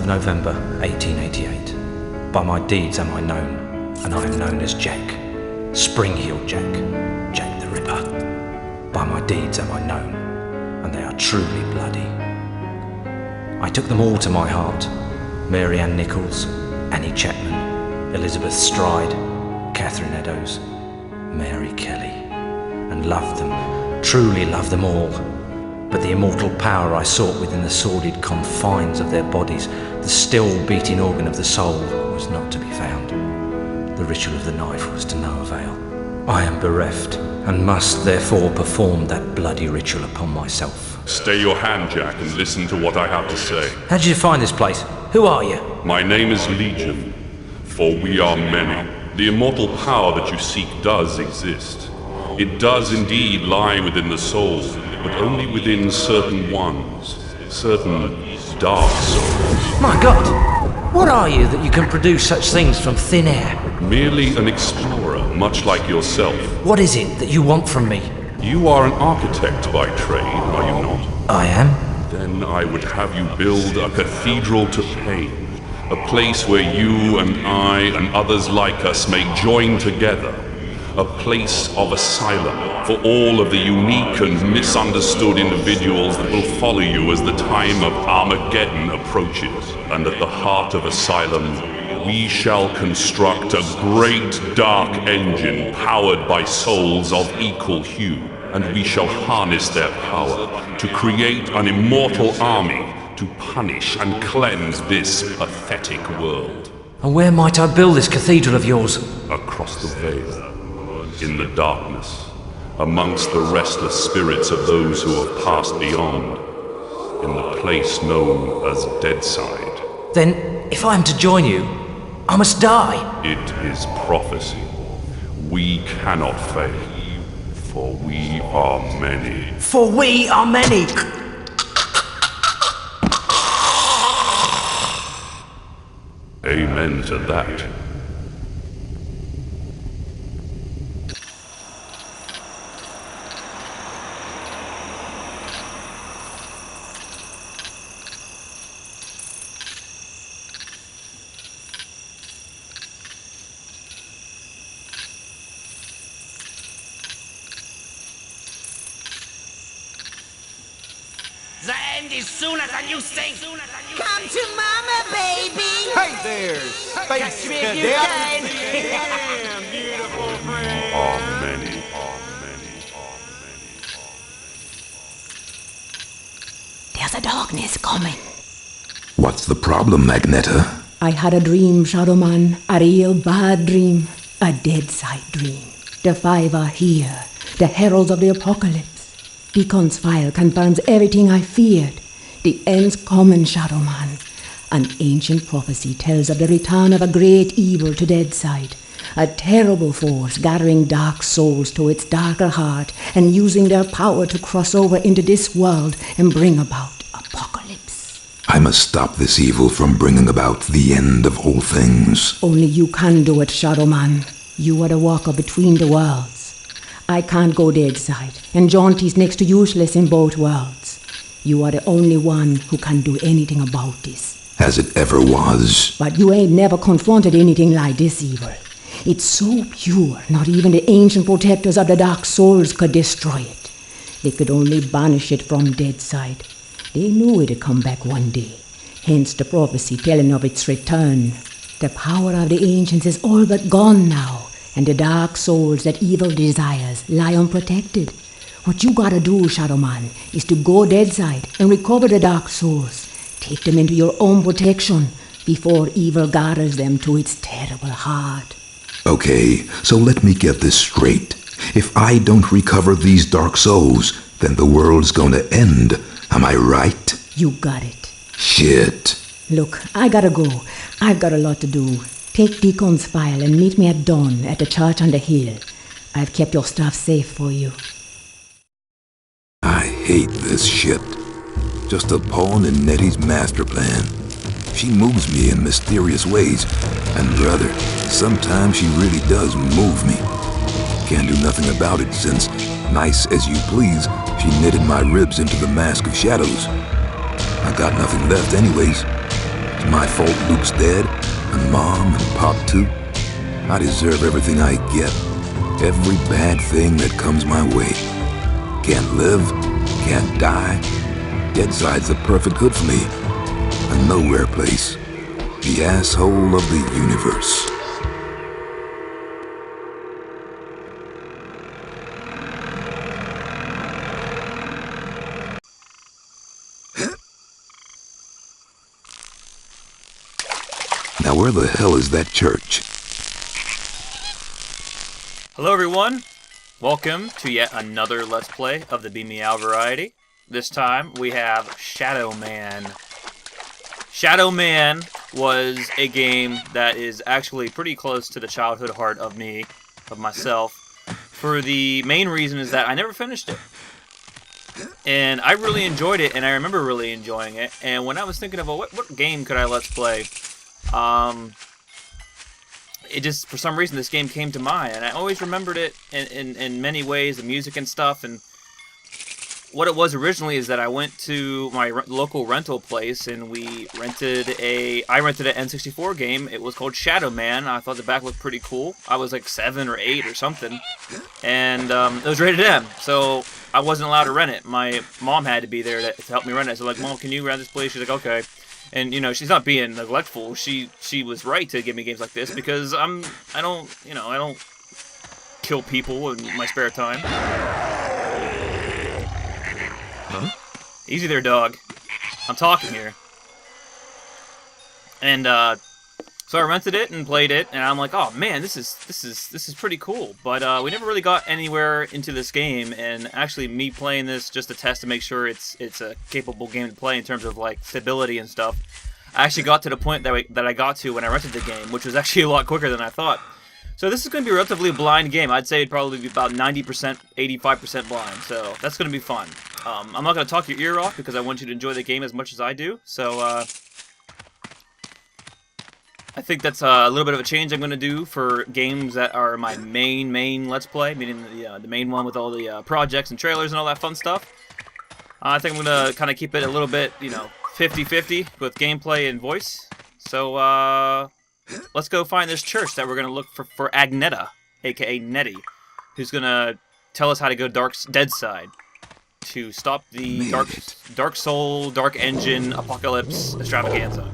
November 1888. By my deeds am I known, and I am known as Jack. Spring-heeled Jack, Jack the Ripper. By my deeds am I known, and they are truly bloody. I took them all to my heart. Mary Ann Nichols, Annie Chapman, Elizabeth Stride, Catherine Eddowes, Mary Kelly, and loved them, truly loved them all. But the immortal power I sought within the sordid confines of their bodies, the still beating organ of the soul, was not to be found. The ritual of the knife was to no avail. I am bereft, and must therefore perform that bloody ritual upon myself. Stay your hand, Jack, and listen to what I have to say. How did you find this place? Who are you? My name is Legion, for we are many. The immortal power that you seek does exist. It does indeed lie within the soul, but only within certain ones, certain dark souls. My God! What are you that you can produce such things from thin air? Merely an explorer, much like yourself. What is it that you want from me? You are an architect by trade, are you not? I am. Then I would have you build a cathedral to pain, a place where you and I and others like us may join together. A place of asylum for all of the unique and misunderstood individuals that will follow you as the time of Armageddon approaches. And at the heart of asylum, we shall construct a great dark engine powered by souls of equal hue. And we shall harness their power to create an immortal army to punish and cleanse this pathetic world. And where might I build this cathedral of yours? Across the veil. In the darkness, amongst the restless spirits of those who have passed beyond, in the place known as Deadside. Then, if I am to join you, I must die. It is prophecy. We cannot fail, for we are many. For we are many! Amen to that. The end is sooner than you think. Come to Momma, baby! Hey there, Space Cadet! Damn, beautiful friend! Are many. There's a darkness coming. What's the problem, Magneta? I had a dream, Shadowman. A real bad dream. A dead-side dream. The five are here. The heralds of the apocalypse. Deacon's file confirms everything I feared. The end's coming, Shadowman. An ancient prophecy tells of the return of a great evil to Deadside. A terrible force gathering dark souls to its darker heart and using their power to cross over into this world and bring about apocalypse. I must stop this evil from bringing about the end of all things. Only you can do it, Shadowman. You are the walker between the worlds. I can't go Deadside, and Jaunty's next to useless in both worlds. You are the only one who can do anything about this. As it ever was. But you ain't never confronted anything like this evil. It's so pure, not even the ancient protectors of the dark souls could destroy it. They could only banish it from Deadside. They knew it'd come back one day, hence the prophecy telling of its return. The power of the ancients is all but gone now, and the dark souls that evil desires lie unprotected. What you gotta do, Shadowman, is to go Deadside and recover the dark souls. Take them into your own protection before evil gathers them to its terrible heart. Okay, so let me get this straight. If I don't recover these dark souls, then the world's gonna end. Am I right? You got it. Shit. Look, I gotta go. I've got a lot to do. Take Deacon's file and meet me at dawn at the church on the hill. I've kept your stuff safe for you. I hate this shit. Just a pawn in Nettie's master plan. She moves me in mysterious ways, and brother, sometimes she really does move me. Can't do nothing about it since, nice as you please, she knitted my ribs into the mask of shadows. I got nothing left anyways. It's my fault Luke's dead, and Mom and Pop too. I deserve everything I get, every bad thing that comes my way. Can't live, can't die. Deadside's the perfect hood for me. A nowhere place. The asshole of the universe. Now where the hell is that church? Hello everyone, welcome to yet another Let's Play of the Blattymeow variety. This time we have Shadow Man. Shadow Man was a game that is actually pretty close to the childhood heart of myself, for the main reason is that I never finished it. And I really enjoyed it, and I remember really enjoying it, and when I was thinking about what game could I Let's Play, it just, for some reason, this game came to mind, and I always remembered it in many ways, the music and stuff, and what it was originally is that I went to my local rental place, and I rented an N64 game. It was called Shadow Man. I thought the back looked pretty cool. I was like 7 or 8 or something, and it was rated M, so I wasn't allowed to rent it. My mom had to be there to help me rent it, so like, Mom, can you rent this place? She's like, okay. And, you know, she's not being neglectful. She was right to give me games like this because I don't kill people in my spare time. Huh? Easy there, dog. I'm talking here. And so I rented it and played it, and I'm like, oh man, this is pretty cool. But we never really got anywhere into this game, and actually me playing this just to test to make sure it's a capable game to play in terms of like stability and stuff. I actually got to the point that I got to when I rented the game, which was actually a lot quicker than I thought. So this is going to be a relatively blind game. I'd say it'd probably be about 90%, 85% blind. So that's going to be fun. I'm not going to talk your ear off because I want you to enjoy the game as much as I do. So I think that's a little bit of a change I'm going to do for games that are my main Let's Play, meaning the main one with all the projects and trailers and all that fun stuff. I think I'm going to kind of keep it a little bit, 50-50 with gameplay and voice. So let's go find this church that we're going to look for Agneta, aka Nettie, who's going to tell us how to go Dead Side to stop the Dark Soul, Dark Engine, Apocalypse extravaganza.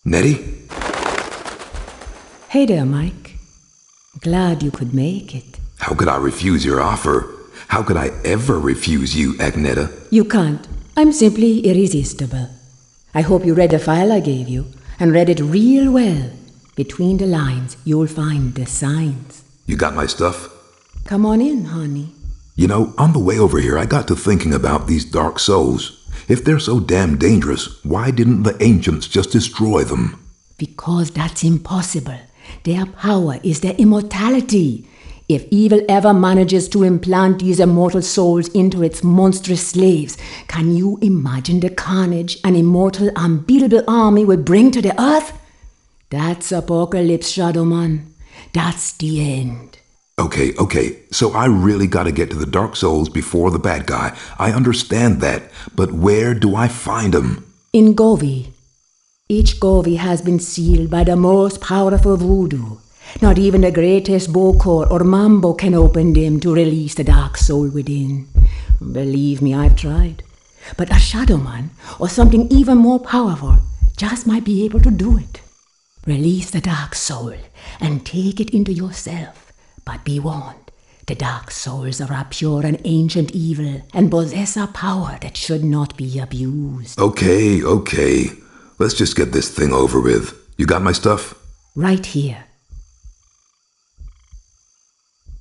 Nettie? Hey there, Mike. Glad you could make it. How could I refuse your offer? How could I ever refuse you, Agneta? You can't. I'm simply irresistible. I hope you read the file I gave you, and read it real well. Between the lines, you'll find the signs. You got my stuff? Come on in, honey. You know, on the way over here, I got to thinking about these dark souls. If they're so damn dangerous, why didn't the ancients just destroy them? Because that's impossible. Their power is their immortality. If evil ever manages to implant these immortal souls into its monstrous slaves, can you imagine the carnage an immortal, unbeatable army will bring to the earth? That's Apocalypse, Shadow Man. That's the end. Okay, so I really gotta get to the Dark Souls before the bad guy. I understand that, but where do I find them? In Govi. Each Govi has been sealed by the most powerful voodoo. Not even the greatest Bokor or Mambo can open them to release the dark soul within. Believe me, I've tried. But a Shadow Man, or something even more powerful, just might be able to do it. Release the dark soul and take it into yourself. But be warned, the dark souls are a pure and ancient evil and possess a power that should not be abused. Okay. Let's just get this thing over with. You got my stuff? Right here.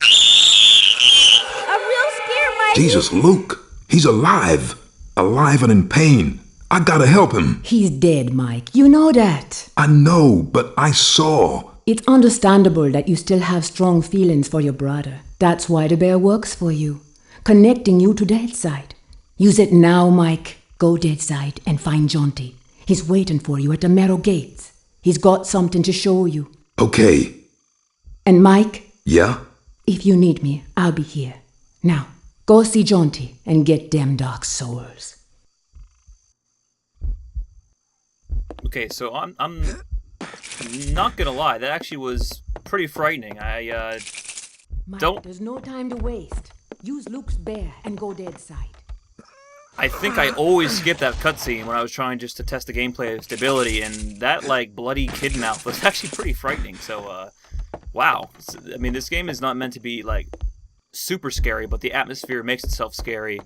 A real scare, Mike. Jesus, Luke! He's alive! Alive and in pain! I gotta help him! He's dead, Mike. You know that. I know, but I saw. It's understandable that you still have strong feelings for your brother. That's why the bear works for you, connecting you to Dead Side. Use it now, Mike. Go Dead Side and find Jonty. He's waiting for you at the Marrow Gates. He's got something to show you. Okay. And Mike? Yeah? If you need me, I'll be here. Now, Go see Jaunty and get them dark souls. Okay, so I'm not gonna lie, that actually was pretty frightening. Mike, Don't- there's no time to waste. Use Luke's bear and go dead side. I think I always skip that cutscene when I was trying just to test the gameplay stability, and that, like, bloody kid mouth was actually pretty frightening, so, wow. I mean, this game is not meant to be, like, super scary, but the atmosphere makes itself scary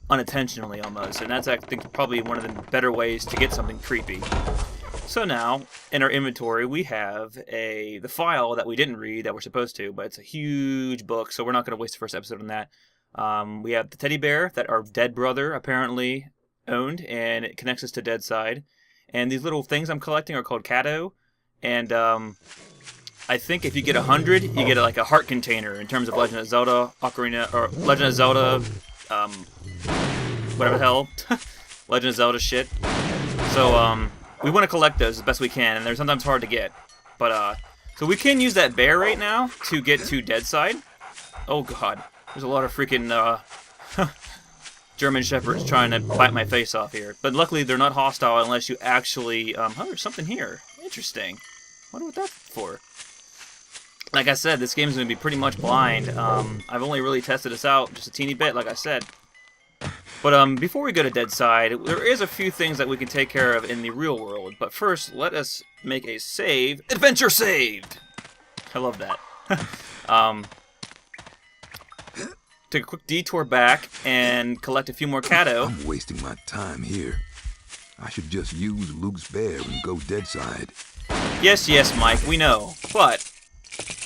unintentionally almost, and that's, I think, probably one of the better ways to get something creepy. So now, in our inventory, we have the file that we didn't read that we're supposed to, but it's a huge book, so we're not going to waste the first episode on that. We have the teddy bear that our dead brother apparently owned, and it connects us to Dead Side. And these little things I'm collecting are called Cato, and I think if you get 100, you get like a heart container in terms of Legend of Zelda, Ocarina, or Legend of Zelda, whatever the hell, Legend of Zelda shit. So, we want to collect those as best we can, and they're sometimes hard to get. But, so we can use that bear right now to get to Dead Side. Oh god, there's a lot of freaking, German Shepherds trying to bite my face off here. But luckily they're not hostile unless you actually, oh, there's something here. Interesting. Wonder what that's for. Like I said, this game's going to be pretty much blind. I've only really tested this out just a teeny bit, like I said. But before we go to Dead Side, there is a few things that we can take care of in the real world. But first, let us make a save. Adventure saved! I love that. Take a quick detour back and collect a few more Cato. I'm wasting my time here. I should just use Luke's bear and go Dead Side. Yes, Mike, we know. But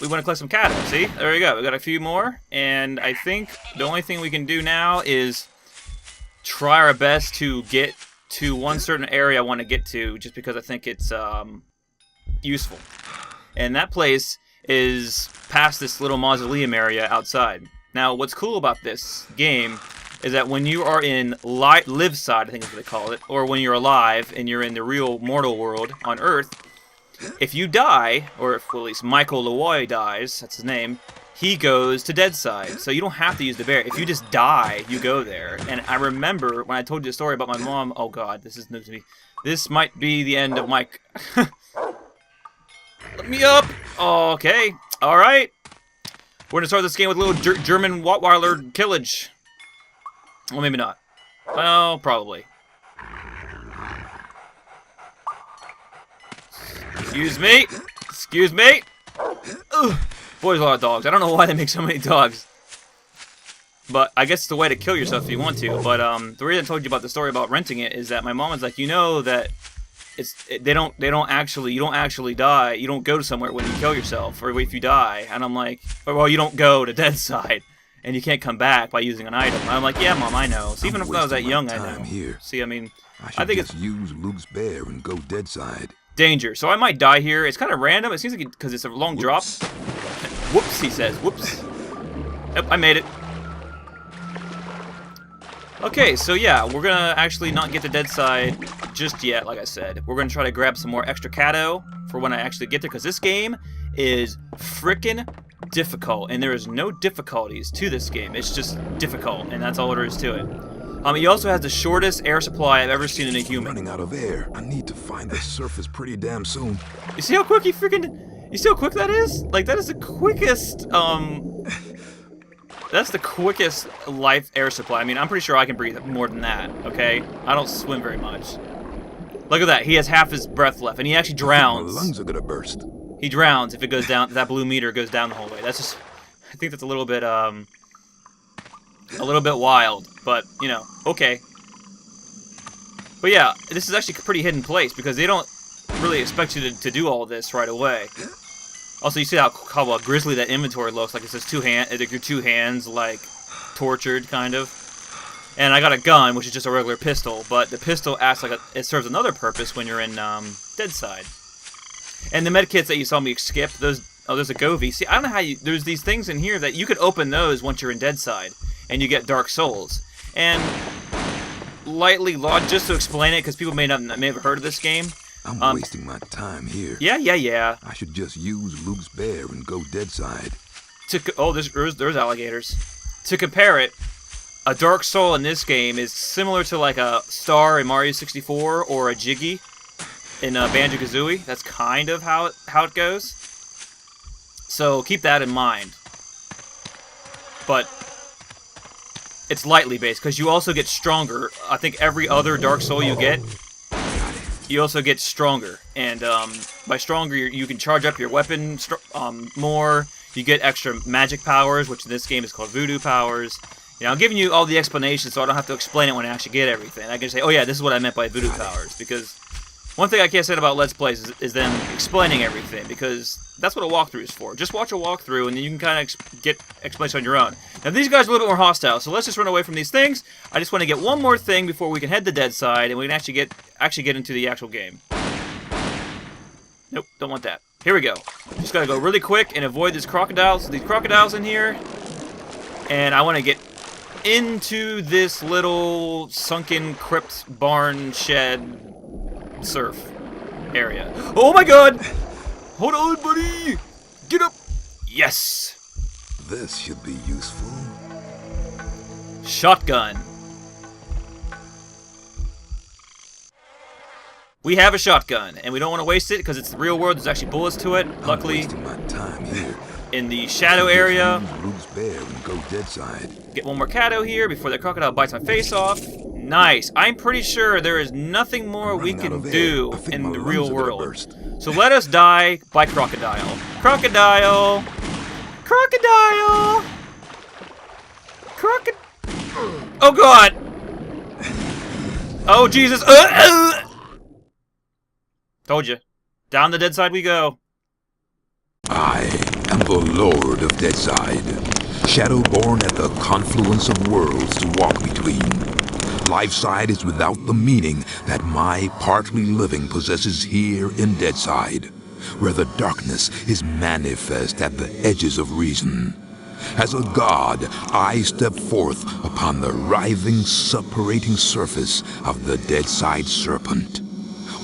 we want to collect some Cato. See? There we go. We got a few more. And I think the only thing we can do now is try our best to get to one certain area I want to get to, just because I think it's useful. And that place is past this little mausoleum area outside. Now, what's cool about this game is that when you are in live side, I think is what they call it, or when you're alive and you're in the real mortal world on Earth, if you die, or if, well, at least Michael Leroy dies, that's his name, he goes to Dead Side. So you don't have to use the bear. If you just die, you go there. And I remember when I told you the story about my mom, oh god, this is new to me. This might be the end of Mike. Let me up! Okay, alright. We're going to start this game with a little German Wattweiler killage. Well, maybe not. Well, probably. Excuse me. Excuse me. Ugh. Boy, there's a lot of dogs. I don't know why they make so many dogs. But I guess it's the way to kill yourself if you want to. But the reason I told you about the story about renting it is that my mom was like, you know that you don't actually die. You don't go to somewhere when you kill yourself or if you die. And I'm like, well, you don't go to Dead Side, and you can't come back by using an item. And I'm like, yeah, Mom, I know. So even if I was that young, I know. Here. See, I mean, I think it's use Luke's bear and go Dead Side. Danger. So I might die here. It's kind of random. It seems like because it's a long drop. Whoops, he says. Whoops. Yep, I made it. Okay, so yeah, we're gonna actually not get to Dead Side just yet, like I said. We're gonna try to grab some more extra Cato for when I actually get there, because this game is frickin' difficult, and there is no difficulties to this game. It's just difficult, and that's all there is to it. He also has the shortest air supply I've ever seen in a human. Running out of air. I need to find the surface pretty damn soon. You see how quick he freaking... You see how quick that is? Like, that is the quickest, That's the quickest life air supply. I mean, I'm pretty sure I can breathe more than that, okay? I don't swim very much. Look at that. He has half his breath left, and he actually drowns. My lungs are gonna burst. He drowns if it goes down, that blue meter goes down the whole way. That's just... I think that's a little bit wild, but, you know, okay. But yeah, this is actually a pretty hidden place, because they don't really expect you to do all this right away. Also, you see how grisly that inventory looks, like it says your two hands, like, tortured, kind of. And I got a gun, which is just a regular pistol, but the pistol acts like it serves another purpose when you're in Dead Side. And the medkits that you saw me skip, there's a Govie. See, I don't know how there's these things in here that you could open those once you're in Dead Side, and you get Dark Souls. And just to explain it, because people may have heard of this game. I'm wasting my time here. Yeah. I should just use Luke's bear and go Dead Side. Oh, there's alligators. To compare it, a Dark Soul in this game is similar to like a Star in Mario 64 or a Jiggy in Banjo-Kazooie. That's kind of how it goes. So keep that in mind. But it's lightly based because you also get stronger. I think every other Dark Soul you get, you also get stronger. And by stronger, you can charge up your weapon more. You get extra magic powers, which in this game is called voodoo powers. You know, I'm giving you all the explanations so I don't have to explain it when I actually get everything. I can say, oh yeah, this is what I meant by voodoo powers. Because one thing I can't say about Let's Plays is them explaining everything, because that's what a walkthrough is for. Just watch a walkthrough and then you can kind of get explanations on your own. Now these guys are a little bit more hostile, so let's just run away from these things. I just want to get one more thing before we can head to Dead Side and we can actually get into the actual game. Nope, don't want that. Here we go. Just gotta go really quick and avoid these crocodiles in here. And I want to get into this little sunken crypt barn shed surf area. Oh my god! Hold on, buddy! Get up! Yes! This should be useful. Shotgun. We have a shotgun, and we don't want to waste it because it's the real world. There's actually bullets to it. Luckily, wasting my time here. In the shadow area, Bruce Bear and go dead side. Get one more Cato here before the crocodile bites my face off. Nice. I'm pretty sure there is nothing more we can do in the real world. So let us die by crocodile. Crocodile! Crocodile! Oh god! Oh Jesus! Told you. Down the dead side we go. I am the Lord of Deadside, Shadowborn at the confluence of worlds to walk between. Lifeside is without the meaning that my partly living possesses here in Deadside, where the darkness is manifest at the edges of reason. As a god, I step forth upon the writhing, suppurating surface of the Deadside serpent.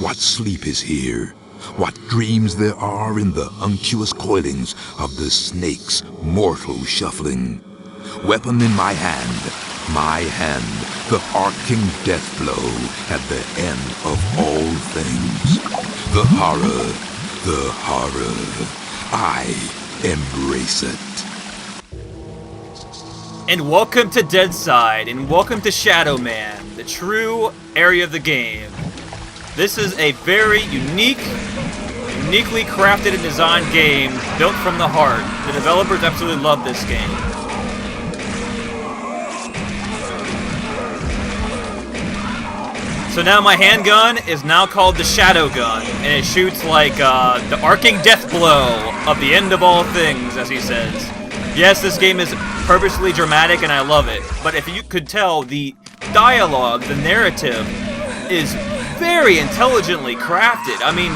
What sleep is here? What dreams there are in the unctuous coilings of the snake's mortal shuffling. Weapon in my hand, the arcing death blow at the end of all things. The horror, I embrace it. And welcome to Deadside, and welcome to Shadow Man, the true area of the game. This is a very uniquely crafted and designed game, built from the heart. The developers absolutely love this game. So now my handgun is now called the Shadow Gun, and it shoots like the arcing death blow of the end of all things, as he says. Yes, this game is purposely dramatic, and I love it. But if you could tell, the dialogue, the narrative, is very intelligently crafted. I mean,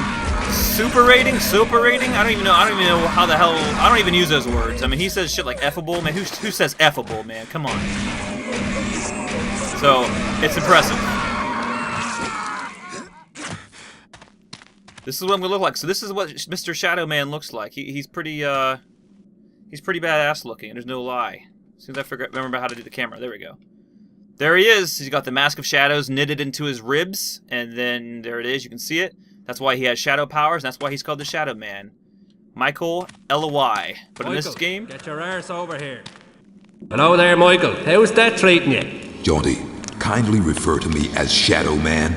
super rating? I don't even know how the hell. I don't even use those words. I mean, he says shit like effable. Man, who says effable, man? Come on. So it's impressive. This is what I'm gonna look like. So this is what Mr. Shadow Man looks like. He's pretty badass looking. There's no lie. As soon as I remember how to do the camera, there we go. There he is. He's got the Mask of Shadows knitted into his ribs, and then there it is. You can see it. That's why he has shadow powers, and that's why he's called the Shadow Man. Michael L.Y. But in this game, get your arse over here. Hello there, Michael. How's that treating you? Jaunty, kindly refer to me as Shadow Man.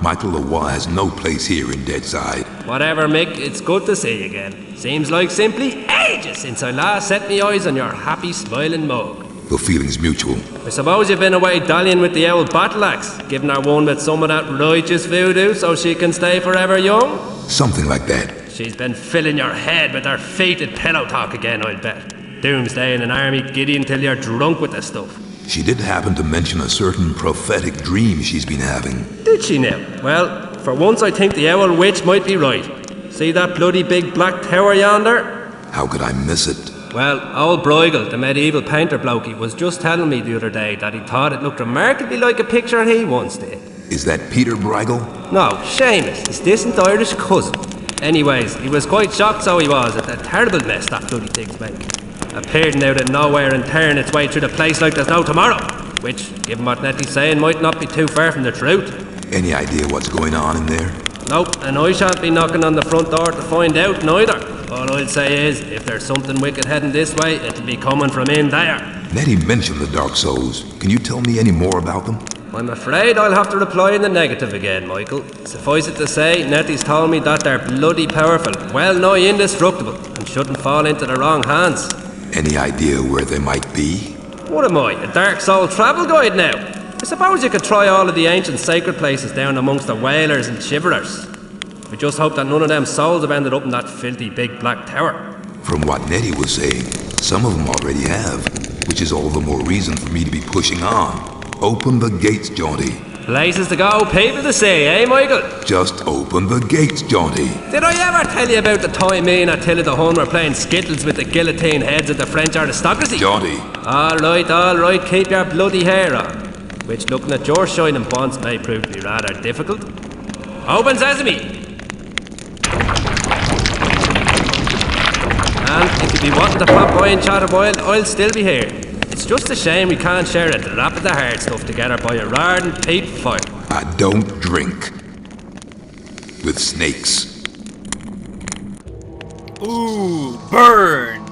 Michael Lawa has no place here in Deadside. Whatever, Mick. It's good to see you again. Seems like simply ages since I last set me eyes on your happy, smiling mug. The feeling's mutual. I suppose you've been away dallying with the old battle axe, giving her one with some of that righteous voodoo so she can stay forever young? Something like that. She's been filling your head with her fated pillow talk again, I'll bet. Doomsday in an army giddy until you're drunk with the stuff. She did happen to mention a certain prophetic dream she's been having. Did she now? Well, for once I think the owl witch might be right. See that bloody big black tower yonder? How could I miss it? Well, old Bruegel, the medieval painter blokey, was just telling me the other day that he thought it looked remarkably like a picture he once did. Is that Peter Bruegel? No, Seamus, his distant Irish cousin. Anyways, he was quite shocked, so he was, at the terrible mess that bloody thing's making. Appearing out of nowhere and tearing its way through the place like there's no tomorrow, which, given what Nettie's saying, might not be too far from the truth. Any idea what's going on in there? Nope, and I shan't be knocking on the front door to find out neither. All I'll say is, if there's something wicked heading this way, it'll be coming from in there. Nettie mentioned the Dark Souls. Can you tell me any more about them? I'm afraid I'll have to reply in the negative again, Michael. Suffice it to say, Nettie's told me that they're bloody powerful, well nigh indestructible, and shouldn't fall into the wrong hands. Any idea where they might be? What am I, a Dark Soul travel guide now? I suppose you could try all of the ancient sacred places down amongst the whalers and shiverers. We just hope that none of them souls have ended up in that filthy big black tower. From what Nettie was saying, some of them already have, which is all the more reason for me to be pushing on. Open the gates, Jaunty. Places to go, people to see, eh, Michael? Just open the gates, Jaunty. Did I ever tell you about the time me and Attila the Hun were playing skittles with the guillotine heads of the French aristocracy? Jaunty. All right, keep your bloody hair on. Which, looking at your shining bonds, may prove to be rather difficult. Open sesame! And if you be wanting to pop by and chat a while, I'll still be here. It's just a shame we can't share a drop of the hard stuff together by a roaring peat fire. I don't drink with snakes. Ooh, burn!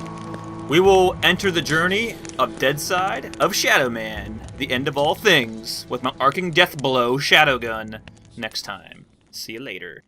We will enter the journey of Dead Side of Shadow Man, the end of all things, with my arcing death blow shadow gun next time. See you later.